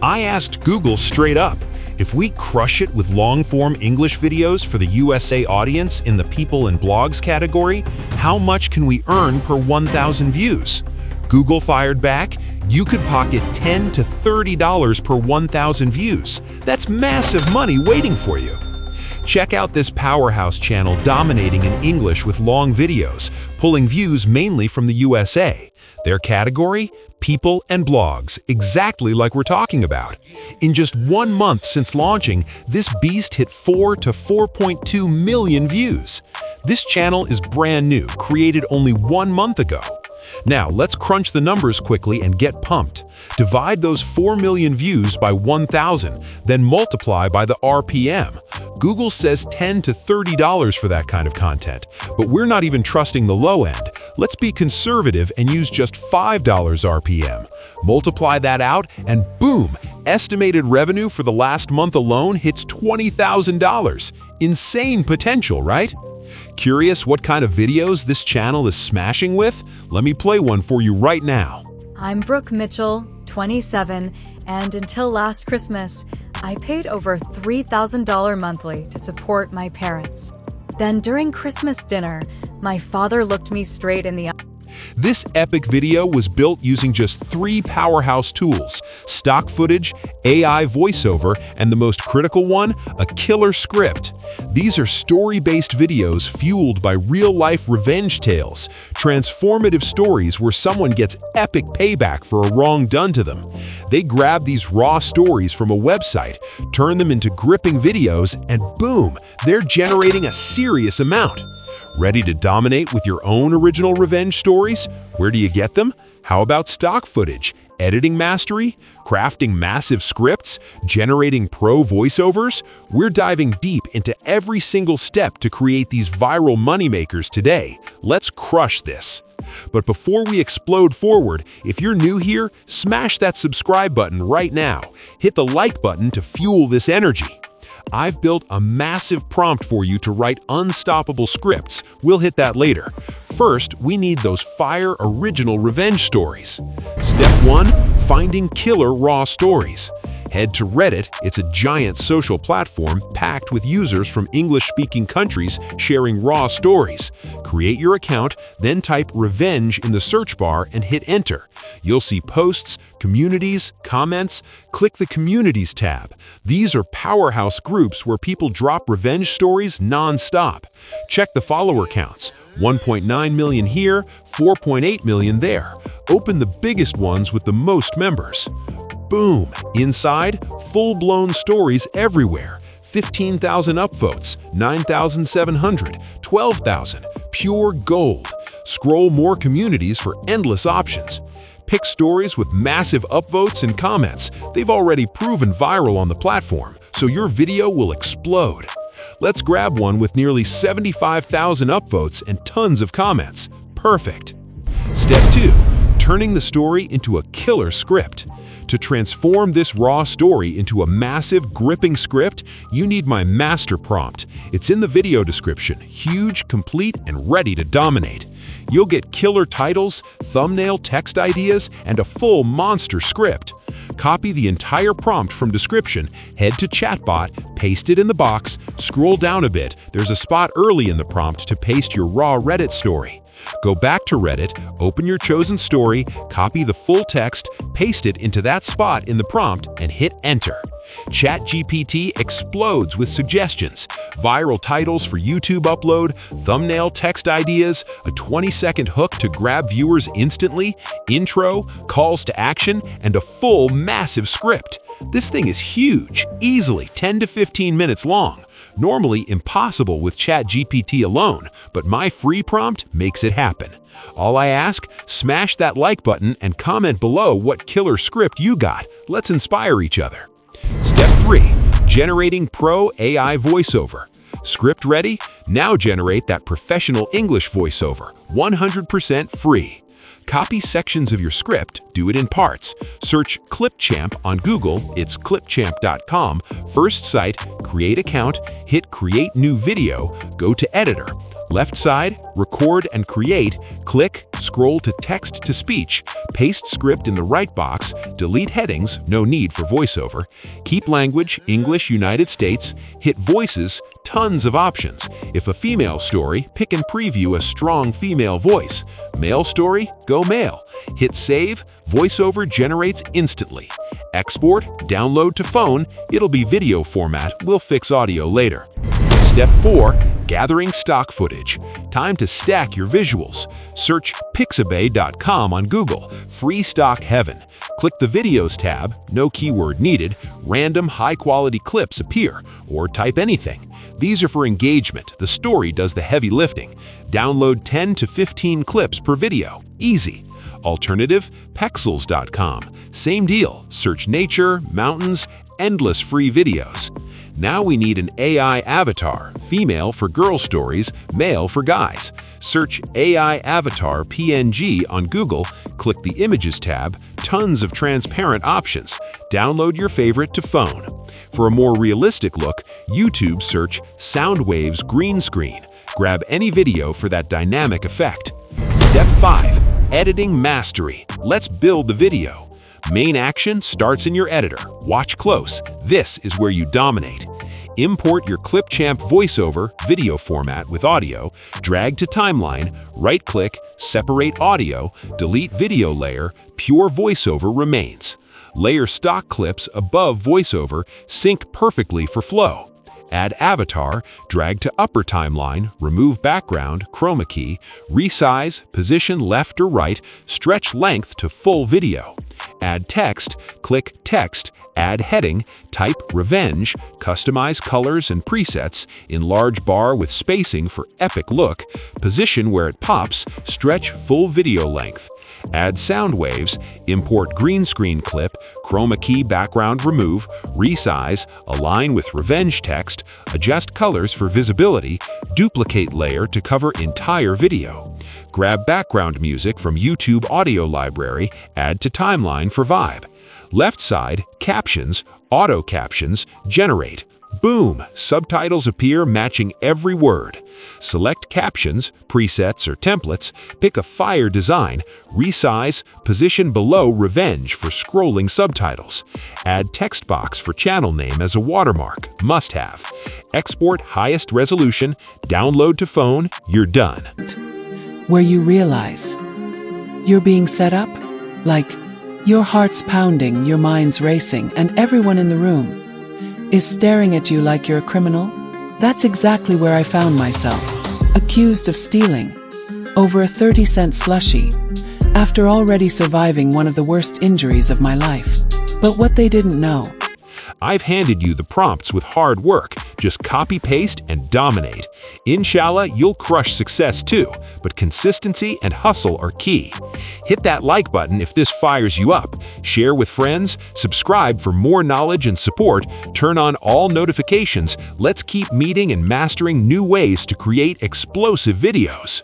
I asked Google straight up, if we crush it with long-form English videos for the USA audience in the People and Blogs category, how much can we earn per 1,000 views? Google fired back, you could pocket $10 to $30 per 1,000 views. That's massive money waiting for you. Check out this powerhouse channel dominating in English with long videos, pulling views mainly from the USA. Their category? People and Blogs, exactly like we're talking about. In just 1 month since launching, this beast hit 4 to 4.2 million views. This channel is brand new, created only 1 month ago. Now, let's crunch the numbers quickly and get pumped. Divide those 4 million views by 1,000, then multiply by the RPM. Google says $10 to $30 for that kind of content, but we're not even trusting the low end. Let's be conservative and use just $5 RPM. Multiply that out and boom, estimated revenue for the last month alone hits $20,000. Insane potential, right? Curious what kind of videos this channel is smashing with? Let me play one for you right now. I'm Brooke Mitchell, 27, and until last Christmas, I paid over $3,000 monthly to support my parents. Then during Christmas dinner, my father looked me straight in the eye. This epic video was built using just 3 powerhouse tools: stock footage, AI voiceover, and the most critical one, a killer script. These are story-based videos fueled by real-life revenge tales, transformative stories where someone gets epic payback for a wrong done to them. They grab these raw stories from a website, turn them into gripping videos, and boom, they're generating a serious amount. Ready to dominate with your own original revenge stories? Where do you get them? How about stock footage, editing mastery, crafting massive scripts, generating pro voiceovers? We're diving deep into every single step to create these viral moneymakers today. Let's crush this. But before we explode forward, if you're new here, smash that subscribe button right now. Hit the like button to fuel this energy. I've built a massive prompt for you to write unstoppable scripts. We'll hit that later. First, we need those fire original revenge stories. Step 1, finding killer raw stories. Head to Reddit. It's a giant social platform packed with users from English-speaking countries sharing raw stories. Create your account, then type revenge in the search bar and hit enter. You'll see posts, communities, comments. Click the Communities tab. These are powerhouse groups where people drop revenge stories non-stop. Check the follower counts. 1.9 million here, 4.8 million there. Open the biggest ones with the most members. Boom! Inside, full-blown stories everywhere. 15,000 upvotes, 9,700, 12,000. Pure gold. Scroll more communities for endless options. Pick stories with massive upvotes and comments. They've already proven viral on the platform, so your video will explode. Let's grab one with nearly 75,000 upvotes and tons of comments. Perfect. Step 2. Turning the story into a killer script. To transform this raw story into a massive, gripping script, you need my master prompt. It's in the video description, huge, complete, and ready to dominate. You'll get killer titles, thumbnail text ideas, and a full monster script. Copy the entire prompt from description, head to chatbot, paste it in the box, scroll down a bit. There's a spot early in the prompt to paste your raw Reddit story. Go back to Reddit, open your chosen story, copy the full text, paste it into that spot in the prompt, and hit enter. ChatGPT explodes with suggestions, viral titles for YouTube upload, thumbnail text ideas, a 20-second hook to grab viewers instantly, intro, calls to action, and a full massive script. This thing is huge, easily 10 to 15 minutes long. Normally impossible with ChatGPT alone, but my free prompt makes it happen. All I ask, smash that like button and comment below what killer script you got. Let's inspire each other. Step 3. Generating Pro AI voiceover. Script ready? Now generate that professional English voiceover, 100% free. Copy sections of your script, do it in parts. Search Clipchamp on Google, it's clipchamp.com. First site, create account, hit create new video, go to editor. Left side, record and create, click, scroll to text-to-speech, paste script in the right box, delete headings, no need for voiceover, keep language, English, United States, hit voices, tons of options. If a female story, pick and preview a strong female voice. Male story, go male. Hit save, voiceover generates instantly. Export, download to phone, it'll be video format, we'll fix audio later. Step 4. Gathering stock footage. Time to stack your visuals. Search pixabay.com on Google. Free stock heaven. Click the Videos tab, no keyword needed, random high-quality clips appear, or type anything. These are for engagement, the story does the heavy lifting. Download 10 to 15 clips per video. Easy. Alternative, pexels.com. Same deal. Search nature, mountains, endless free videos. Now we need an AI avatar, female for girl stories, male for guys. Search AI avatar PNG on Google, click the Images tab, tons of transparent options. Download your favorite to phone. For a more realistic look, YouTube search Soundwaves green screen. Grab any video for that dynamic effect. Step 5. Editing mastery. Let's build the video. Main action starts in your editor. Watch close. This is where you dominate. Import your Clipchamp voiceover video format with audio, drag to timeline, right-click, separate audio, delete video layer, pure voiceover remains. Layer stock clips above voiceover, sync perfectly for flow. Add avatar, drag to upper timeline, remove background, chroma key, resize, position left or right, stretch length to full video. Add text, click text, add heading, type revenge, customize colors and presets, enlarge bar with spacing for epic look, position where it pops, stretch full video length. Add sound waves, import green screen clip, chroma key background remove, resize, align with revenge text, adjust colors for visibility, duplicate layer to cover entire video. Grab background music from YouTube audio library, add to timeline for vibe. Left side, captions, auto captions, generate. Boom! Subtitles appear matching every word. Select captions, presets, or templates, pick a fire design, resize, position below revenge for scrolling subtitles. Add text box for channel name as a watermark, must have. Export highest resolution, download to phone, you're done. Where you realize you're being set up, like your heart's pounding, your mind's racing, and everyone in the room is staring at you like you're a criminal? That's exactly where I found myself, accused of stealing over a 30-cent slushie, after already surviving one of the worst injuries of my life. But what they didn't know, I've handed you the prompts with hard work. Just copy, paste, and dominate. Inshallah, you'll crush success too, but consistency and hustle are key. Hit that like button if this fires you up. Share with friends, subscribe for more knowledge and support, turn on all notifications. Let's keep meeting and mastering new ways to create explosive videos.